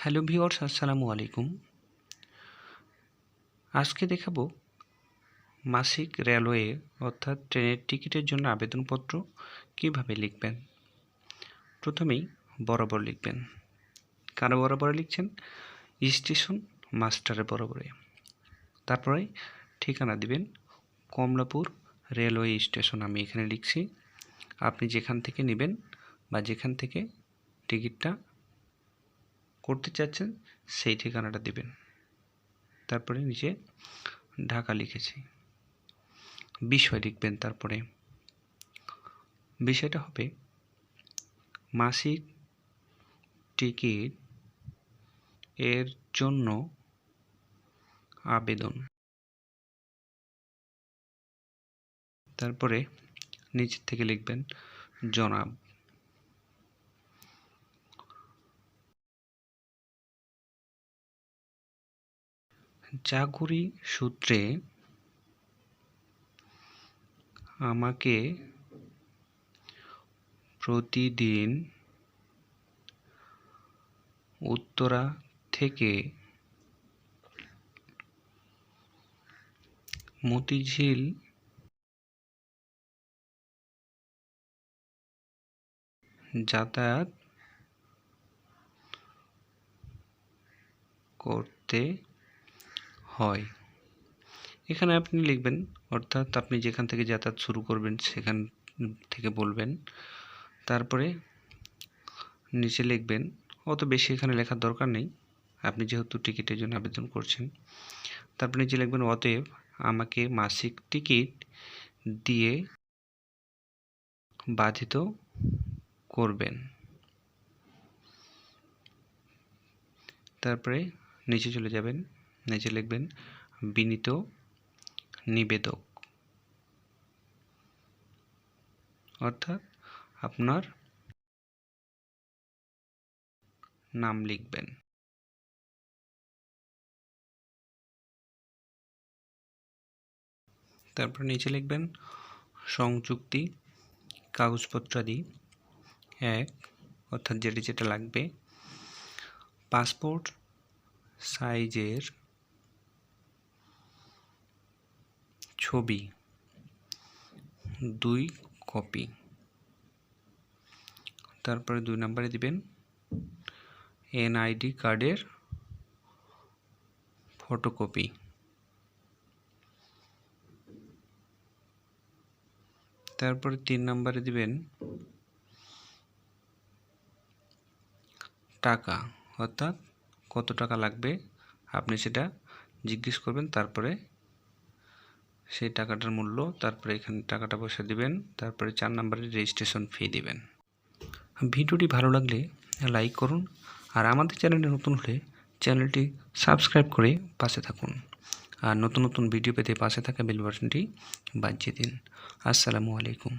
Hello viewers, আসসালামু আলাইকুম। আজকে দেখাবো মাসিক রেলওয়ে অর্থাৎ ট্রেনের টিকিটের জন্য আবেদনপত্র কিভাবে লিখবেন। প্রথমেই বরাবর লিখবেন। কারো বরাবরে লিখছেন? স্টেশন মাস্টারের বরাবরে। তারপরে ঠিকানা দিবেন কমলাপুর রেলওয়ে স্টেশন। আমি এখানে লিখছি। আপনি যেখান থেকে নেবেন বা যেখান থেকে টিকিটটা করতে চাচ্ছেন সেই ঠিকানাটা দিবেন। তারপরে নিচে ঢাকা লিখেছি। বিষয় লিখবেন। তারপরে বিষয়টা হবে মাসিক টিকিট এর জন্য আবেদন। তারপরে নিচের থেকে লিখবেন জনাব। চাকুরি সূত্রে আমাকে প্রতিদিন উত্তরা থেকে মতিঝিল যাতায়াত করতে হয়। এখানে আপনি লিখবেন, অর্থাৎ আপনি যেখান থেকে যাতায়াত শুরু করবেন সেখান থেকে বলবেন। তারপরে নিচে লিখবেন, অত বেশি এখানে লেখার দরকার নেই, আপনি যেহেতু টিকিটের জন্য আবেদন করছেন। তারপরে নিচে লিখবেন অতএব আমাকে মাসিক টিকিট দিয়ে বাধিত করবেন। তারপরে নিচে চলে যাবেন, নিচে লিখবেন বিনীত নিবেদক, অর্থাৎ আপনার নাম লিখবেন। তারপর নিচে লিখবেন সংযুক্তি কাগজপত্রাদি 1, অর্থাৎ যেটা লাগবে পাসপোর্ট সাইজের ছবি 2 কপি। তারপরে 2 নম্বরে দিবেন এনআইডি কার্ডের ফটোকপি। তারপরে 3 নম্বরে দিবেন টাকা, অর্থাৎ কত টাকা লাগবে আপনি সেটা জিজ্ঞেস করবেন। তারপরে সেই টাকাটার মূল্য, তারপরে এখানে টাকাটা পয়সা দিবেন। তারপরে 4 নম্বরে রেজিস্ট্রেশন ফি দিবেন। ভিডিওটি ভালো লাগলে লাইক করুন, আর আমাদের চ্যানেলে নতুন হলে চ্যানেলটি সাবস্ক্রাইব করে পাশে থাকুন, আর নতুন নতুন ভিডিও পেতে পাশে থাকা বেল বাটনটি বাজিয়ে দিন। আসসালামু আলাইকুম।